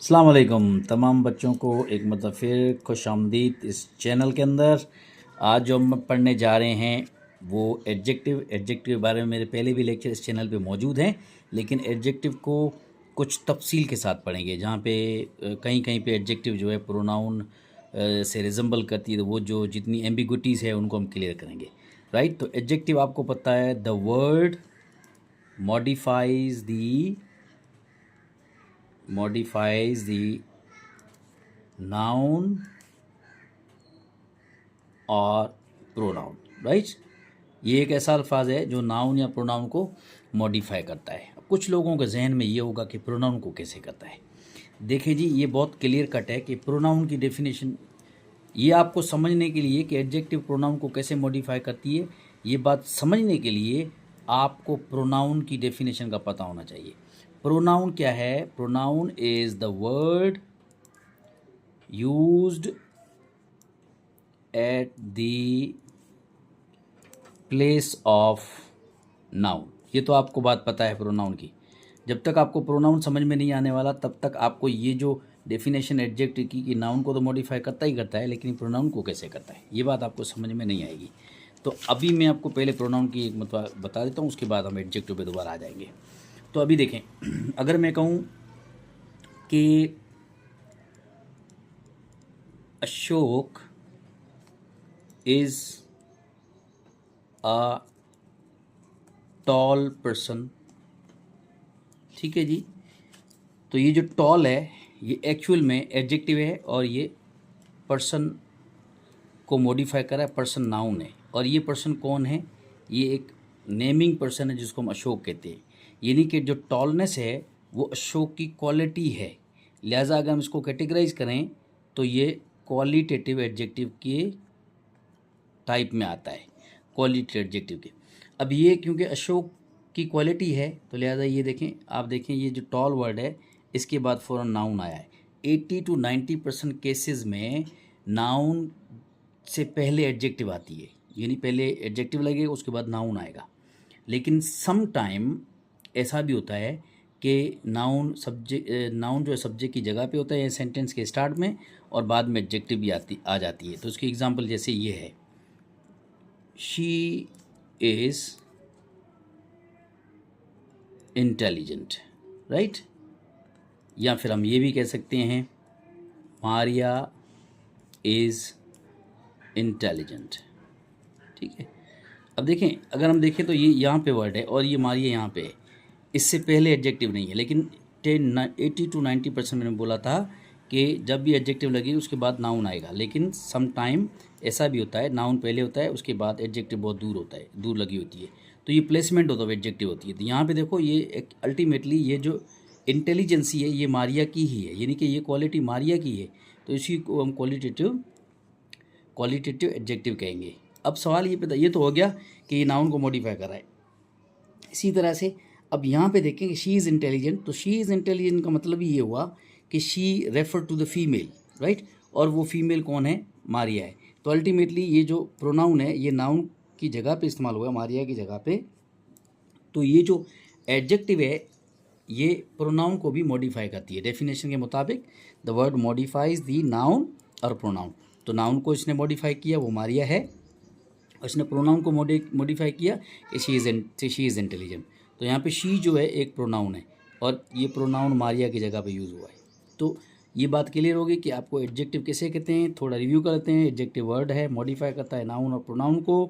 अस्सलाम वालेकुम तमाम बच्चों को एक मतलब फिर खुश आमदीद इस चैनल के अंदर। आज जो हम पढ़ने जा रहे हैं वो एडजेक्टिव के बारे में मेरे पहले भी लेक्चर इस चैनल पे मौजूद हैं, लेकिन एडजेक्टिव को कुछ तफसील के साथ पढ़ेंगे, जहाँ पे कहीं कहीं पे एडजेक्टिव जो है प्रोनाउन से रिजेंबल करती है, तो वो जो जितनी एम्बिगुइटीज़ है उनको हम क्लियर करेंगे। राइट, तो एडजेक्टिव आपको पता है, the word modifies the noun और प्रोनाउन। राइट, ये एक ऐसा अल्फाज है जो नाउन या प्रोनाउन को मॉडिफाई करता है। अब कुछ लोगों के जहन में ये होगा कि प्रोनाउन को कैसे करता है। देखिए जी, ये बहुत क्लियर कट है कि प्रोनाउन की डेफिनेशन, ये आपको समझने के लिए कि एडजेक्टिव प्रोनाउन को कैसे मॉडिफाई करती है, ये बात समझने के लिए आपको प्रोनाउन की डेफिनेशन का पता होना चाहिए। प्रोनाउन क्या है? Pronoun is the word used at the place of noun. ये तो आपको बात पता है प्रोनाउन की। जब तक आपको प्रोनाउन समझ में नहीं आने वाला तब तक आपको ये जो डेफिनेशन एडजेक्टिव की कि नाउन को तो मॉडिफाई करता ही करता है, लेकिन प्रोनाउन को कैसे करता है ये बात आपको समझ में नहीं आएगी। तो अभी मैं आपको पहले प्रोनाउन की एक मतलब बता देता हूँ, उसके बाद हम एडजेक्टिव पे दोबारा आ जाएंगे। तो अभी देखें, अगर मैं कहूँ कि Ashok is a tall person, ठीक है जी, तो ये जो टॉल है ये एक्चुअल में एडजेक्टिव है और ये पर्सन को मॉडिफाई करा है, पर्सन नाउन है। और ये पर्सन कौन है? ये एक नेमिंग पर्सन है जिसको हम अशोक कहते हैं। यानी कि जो टॉलनेस है वो अशोक की क्वालिटी है, लिहाजा अगर हम इसको कैटेगराइज करें तो ये क्वालिटेटिव एडजेक्टिव के टाइप में आता है, क्वालिटी एडजेक्टिव के। अब ये क्योंकि अशोक की क्वालिटी है तो लिहाजा ये देखें, आप देखें ये जो टॉल वर्ड है इसके बाद फ़ौरन नाउन आया है। 80 to 90% केसेस में नाउन से पहले एडजेक्टिव आती है, यानी पहले एडजेक्टिव लगेगा उसके बाद नाउन आएगा। लेकिन सम टाइम ऐसा भी होता है कि नाउन जो है सब्जेक्ट की जगह पे होता है, सेंटेंस के स्टार्ट में, और बाद में एडजेक्टिव भी आ जाती है। तो उसकी एग्जांपल जैसे ये है, शी इज़ इंटेलिजेंट, राइट। या फिर हम ये भी कह सकते हैं मारिया इज़ इंटेलिजेंट, ठीक है। अब देखें, अगर हम देखें तो ये यहाँ पे वर्ड है और ये मारिया यहाँ पे है, इससे पहले एडजेक्टिव नहीं है। लेकिन 80 to 90% मैंने बोला था कि जब भी एडजेक्टिव लगेगी उसके बाद नाउन आएगा। लेकिन सम टाइम ऐसा भी होता है नाउन पहले होता है उसके बाद एडजेक्टिव बहुत दूर होता है, दूर लगी होती है, तो ये प्लेसमेंट होता है एडजेक्टिव होती है। तो यहाँ पे देखो ये एक अल्टीमेटली ये जो इंटेलिजेंसी है ये मारिया की ही है, यानी कि ये क्वालिटी मारिया की है, तो इसी को हम क्वालिटेटिव एडजेक्टिव कहेंगे। अब सवाल ये तो हो गया कि ये नाउन को मॉडिफाई कर रहा है। इसी तरह से अब यहाँ पे देखें कि शी इज़ इंटेलिजेंट, तो शी इज़ इंटेलिजेंट का मतलब ये हुआ कि she refer to the female, right, और वो फीमेल कौन है? मारिया है। तो अल्टीमेटली ये जो प्रोनाउन है ये नाउन की जगह पे इस्तेमाल हुआ, मारिया की जगह पे। तो ये जो एडजेक्टिव है ये प्रोनाउन को भी मॉडिफाई करती है। डेफिनेशन के मुताबिक the word modifies the noun और प्रोनाउन। तो नाउन को इसने मॉडिफाई किया, वो मारिया है, और इसने प्रोनाउन को मॉडिफाई किया कि शी इज़ इंटेलिजेंट। तो यहाँ पे शी जो है एक प्रोनाउन है और ये प्रोनाउन मारिया की जगह पे यूज़ हुआ है। तो ये बात क्लियर होगी कि आपको एडजेक्टिव कैसे कहते हैं, थोड़ा रिव्यू करते हैं। एडजेक्टिव वर्ड है, मॉडिफाई करता है नाउन और प्रोनाउन को,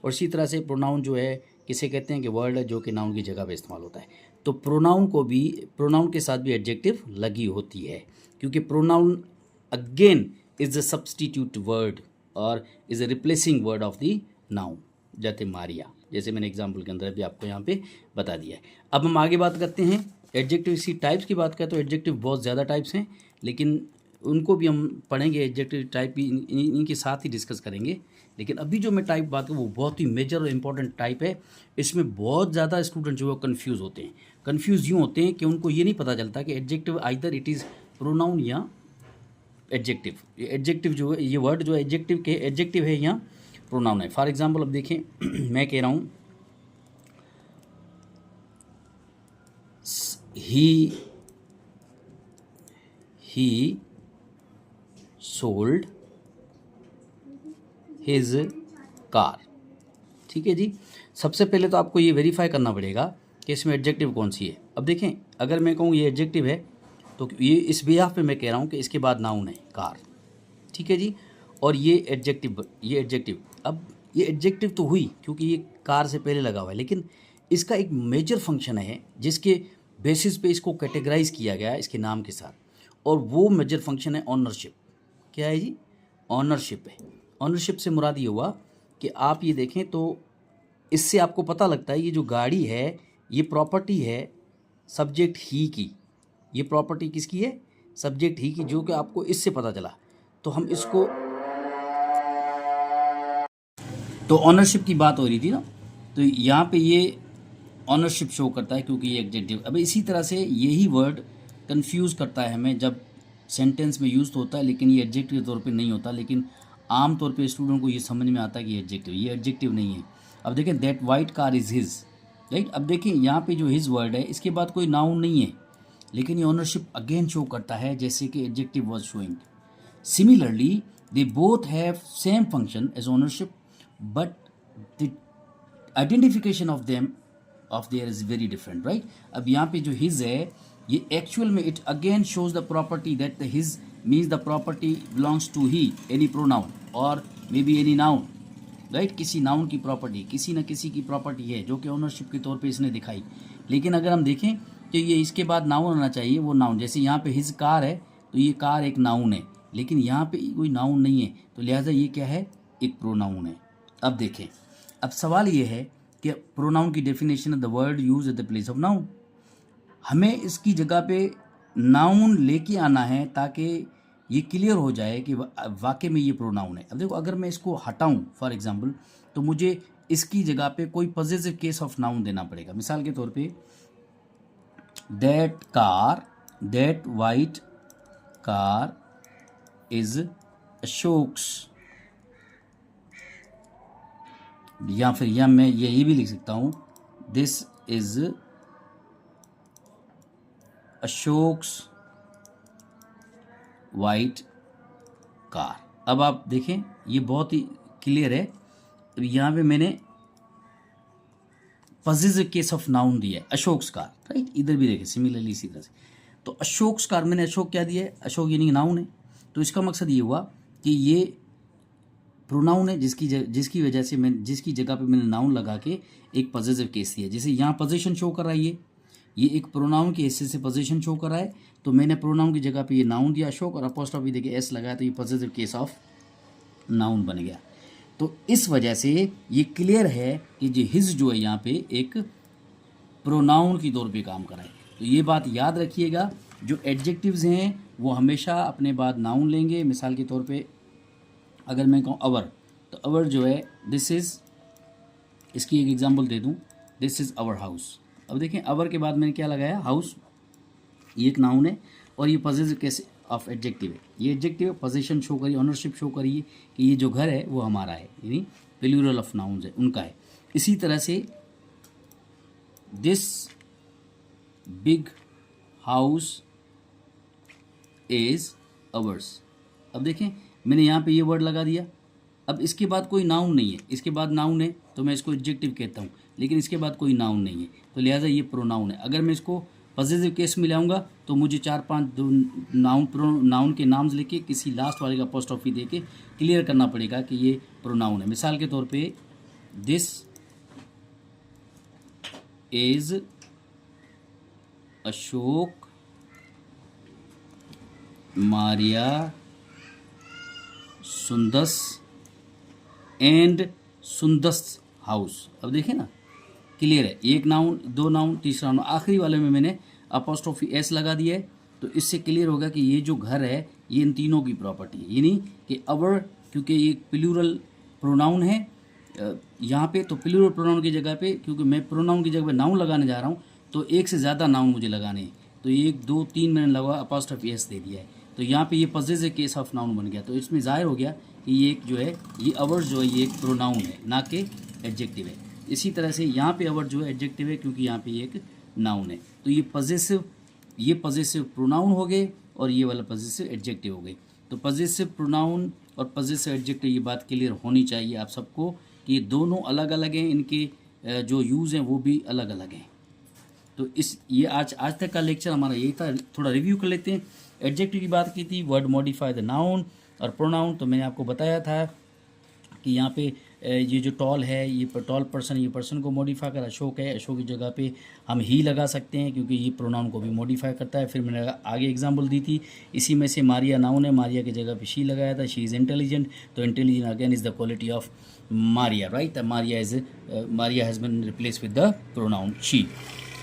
और इसी तरह से प्रोनाउन जो है किसे कहते हैं कि वर्ड है जो कि नाउन की जगह पे इस्तेमाल होता है। तो प्रोनाउन के साथ भी एडजेक्टिव लगी होती है, क्योंकि pronoun again is the substitute word और is a replacing word of the noun, जैसे मारिया, जैसे मैंने एग्जाम्पल के अंदर भी आपको यहाँ पे बता दिया है। अब हम आगे बात करते हैं एडजेक्टिव इसी टाइप्स की बात करें तो एडजेक्टिव बहुत ज़्यादा टाइप्स हैं, लेकिन उनको भी हम पढ़ेंगे, एडजेक्टिव टाइप भी इनके साथ ही डिस्कस करेंगे। लेकिन अभी जो मैं टाइप बात करूँ वो बहुत ही मेजर और इम्पॉर्टेंट टाइप है। इसमें बहुत ज़्यादा स्टूडेंट जो है कन्फ्यूज़ होते हैं। कन्फ्यूज़ यूँ होते हैं कि उनको ये नहीं पता चलता कि adjective either it is pronoun या एडजेक्टिव। एडजेक्टिव जो है ये वर्ड जो है एडजेक्टिव है या प्रोनाउन है। फॉर एग्जांपल अब देखें मैं कह रहा हूँ ही ही सोल्ड हिज कार। ठीक है जी। सबसे पहले तो आपको ये वेरीफाई करना पड़ेगा कि इसमें एडजेक्टिव कौन सी है। अब देखें, अगर मैं कहूँ ये एडजेक्टिव है तो ये इस बिहाफ पे मैं कह रहा हूँ कि इसके बाद नाउन है कार। ठीक है जी। और ये एडजेक्टिव अब ये एडजेक्टिव तो हुई क्योंकि ये कार से पहले लगा हुआ है, लेकिन इसका एक मेजर फंक्शन है जिसके बेसिस पे इसको कैटेगराइज किया गया है इसके नाम के साथ, और वो मेजर फंक्शन है ऑनरशिप। क्या है जी? ऑनरशिप है। ऑनरशिप से मुराद ये हुआ कि आप ये देखें तो इससे आपको पता लगता है ये जो गाड़ी है ये प्रॉपर्टी है सब्जेक्ट ही की। ये प्रॉपर्टी किसकी है? सब्जेक्ट ही की, जो कि आपको इससे पता चला। तो हम इसको, तो ऑनरशिप की बात हो रही थी ना, तो यहाँ पे ये ऑनरशिप शो करता है क्योंकि ये एडजेक्टिव। अब इसी तरह से यही वर्ड कंफ्यूज करता है हमें, जब सेंटेंस में यूज तो होता है लेकिन ये एडजेक्टिव के तौर पे नहीं होता, लेकिन आम तौर पे स्टूडेंट को ये समझ में आता है कि ये एडजेक्टिव नहीं है। अब देखें, that white car is his, right. अब देखिए यहाँ पे जो हिज वर्ड है इसके बाद कोई नाउन नहीं है, लेकिन ये ऑनरशिप अगेन शो करता है जैसे कि adjective was showing. Similarly they both have same function as ownership, but the identification of them of there is very different, right. अब यहाँ पे जो हिज है ये एक्चुअल में it again shows the property that the his means the property belongs to he, any pronoun और may be any noun, right. किसी noun की प्रॉपर्टी, किसी न किसी की प्रॉपर्टी है जो कि ओनरशिप के तौर पे इसने दिखाई। लेकिन अगर हम देखें तो ये इसके बाद नाउन होना चाहिए, वो नाउन, जैसे यहाँ पे हिज कार है तो ये कार एक नाउन है, लेकिन यहाँ पे कोई नाउन नहीं है, तो लिहाजा ये क्या है? एक प्रोनाउन है। अब देखें, अब सवाल ये है कि प्रोनाउन की definition of the word use at the place of noun. हमें इसकी जगह पे नाउन लेके आना है ताकि ये क्लियर हो जाए कि वाकई में ये प्रोनाउन है। अब देखो, अगर मैं इसको हटाऊं फॉर एग्जांपल, तो मुझे इसकी जगह पे कोई पॉजिटिव केस ऑफ नाउन देना पड़ेगा। मिसाल के तौर पे, that car, that white car is Ashok's, या फिर या मैं ये भी लिख सकता हूं, this is Ashok's white car. अब आप देखें ये बहुत ही क्लियर है। तो यहाँ पे मैंने पॉजिटिव केस ऑफ नाउन दिया है, अशोक्स कार, राइट। इधर भी देखें सिमिलरली इसी तरह से। तो अशोक्स कार मैंने अशोक क्या दिया है? अशोक यानी नाउन है। तो इसका मकसद ये हुआ कि ये प्रोनाउन है जिसकी वजह से मैं जिसकी जगह पे मैंने नाउन लगा के एक पॉजिटिव केस दिया। जैसे यहाँ पोजीशन शो कर रहा है, ये एक प्रोनाउन के हिस्से से पोजीशन शो कर रहा है, तो मैंने प्रोनाउन की जगह पे ये नाउन दिया अशोक, और अपोस्ट्रोफी देके एस लगाया, तो ये पॉजिटिव केस ऑफ नाउन बन गया। तो इस वजह से ये क्लियर है कि जो हिज जो है यहाँ पे एक प्रोनाउन की तौर पे काम कर रहा है। तो ये बात याद रखिएगा, जो एडजेक्टिव्स हैं वो हमेशा अपने बाद नाउन लेंगे। मिसाल के तौर पे अगर मैं कहूँ अवर, तो अवर जो है दिस इज़, इसकी एक एग्जांपल दे दूँ, दिस इज़ आवर हाउस। अब देखें, अवर के बाद मैंने क्या लगाया? हाउस। ये एक नाउन है और ये पॉजिटिव केस ऑफ एडजेक्टिव है। ये एडजेक्टिव पोजीशन शो करिए, ऑनरशिप शो करिए कि ये जो घर है वो हमारा है, यानी प्लूरल ऑफ नाउन्स है, उनका है। इसी तरह से this big house is ours. अब देखें, मैंने यहाँ पे ये वर्ड लगा दिया। अब इसके बाद कोई नाउन नहीं है, इसके बाद नाउन है तो मैं इसको एडजेक्टिव कहता हूँ, लेकिन इसके बाद कोई नाउन नहीं है, तो लिहाजा ये प्रोनाउन है। अगर मैं इसको पॉजिटिव केस में लाऊंगा तो मुझे 4-5 नाउन के नाम्स लेके किसी लास्ट वाले का अपोस्ट्रोफी दे के क्लियर करना पड़ेगा कि ये प्रोनाउन है। मिसाल के तौर पे, this is Ashok Maria Sundas and Sundas house. अब देखें ना, क्लियर है, एक नाउन, दो नाउन, तीसरा नाउन, आखिरी वाले में मैंने अपोस्ट्रोफी एस लगा दिया है। तो इससे क्लियर होगा कि ये जो घर है ये इन तीनों की प्रॉपर्टी है, यानी कि अवर, क्योंकि ये प्लूरल प्रोनाउन है यहाँ पे, तो प्लूरल प्रोनाउन की जगह पे, क्योंकि मैं प्रोनाउन की जगह पे नाउन लगाने जा रहा हूँ, तो एक से ज़्यादा नाउन मुझे लगाने हैं। तो 1, 2, 3 मैंने लगा अपोस्ट्रोफी एस दे दिया है, तो यहाँ पे ये पॉजिटिव केस ऑफ नाउन बन गया। तो इसमें जाहिर हो गया कि ये एक जो है, ये अवर्स जो है ये एक प्रोनाउन है, ना कि एडजेक्टिव है। इसी तरह से यहाँ पे अवर जो है एडजेक्टिव है, क्योंकि यहाँ पे एक नाउन है। तो ये पॉजिटिव प्रोनाउन हो गए और ये वाला पजेसिव एडजेक्टिव हो गई। तो पजेसिव प्रोनाउन और पजेसिव एडजेक्टिव, ये बात क्लियर होनी चाहिए आप सबको कि ये दोनों अलग अलग हैं, इनके जो यूज़ हैं वो भी अलग अलग हैं। तो ये आज तक का लेक्चर हमारा यही था। थोड़ा रिव्यू कर लेते हैं। एडजेक्टिव की बात की थी, वर्ड मॉडिफाई द नाउन और प्रोनाउन। तो मैंने आपको बताया था कि यहाँ पे ये जो टॉल है, ये टॉल पर्सन, ये पर्सन को मॉडिफाई कर अशोक है, अशोक की जगह पे हम ही लगा सकते हैं क्योंकि ये प्रोनाउन को भी मॉडिफाई करता है। फिर मैंने आगे एग्जांपल दी थी, इसी में से मारिया नाउन है, मारिया की जगह पे शी लगाया था, शी इज़ इंटेलिजेंट। तो intelligent again is the quality of Maria, right. Maria has been replace with the pronoun she.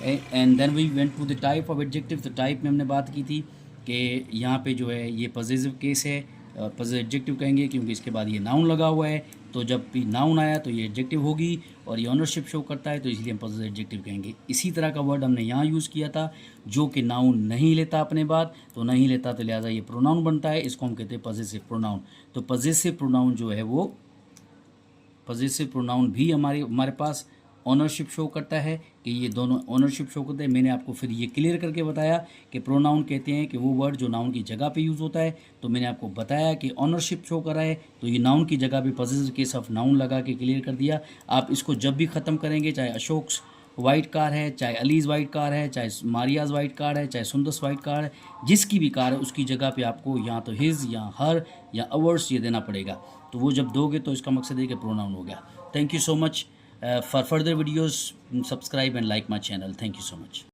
And then we went to the type of adjective. तो टाइप में हमने बात की थी कि यहाँ पे जो है ये पॉजिटिव केस है, पॉजिटिव एडजेक्टिव कहेंगे क्योंकि इसके बाद ये नाउन लगा हुआ है। तो जब भी नाउन आया तो ये एडजेक्टिव होगी और ये ऑनरशिप शो करता है, तो इसलिए हम पॉजिटिव एडजेक्टिव कहेंगे। इसी तरह का वर्ड हमने यहाँ यूज़ किया था जो कि नाउन नहीं लेता अपने बाद, तो नहीं लेता तो लिहाजा ये प्रोनाउन बनता है, इसको हम कहते हैं पॉजिटिव प्रोनाउन। तो पॉजिटिव प्रोनाउन जो है वो पॉजिटिव प्रोनाउन भी हमारे पास ऑनरशिप शो करता है कि ये दोनों ऑनरशिप शो करते हैं। मैंने आपको फिर ये क्लियर करके बताया कि प्रोनाउन कहते हैं कि वो वर्ड जो नाउन की जगह पे यूज़ होता है। तो मैंने आपको बताया कि ऑनरशिप शो कर रहा है तो ये नाउन की जगह पे पॉजिटिव केस ऑफ नाउन लगा के क्लियर कर दिया। आप इसको जब भी ख़त्म करेंगे, चाहे अशोक्स वाइट कार है, चाहे अलीज़ वाइट कार है, चाहे मारियाज़ वाइट कार है, चाहे सुंदस वाइट कार है, जिसकी भी कार है उसकी जगह पे आपको या तो हिज या हर या अवर्स ये देना पड़ेगा। तो वो जब दोगे तो इसका मकसद है कि प्रोनाउन हो गया। Thank you so much. For further videos, subscribe and like my channel. Thank you so much.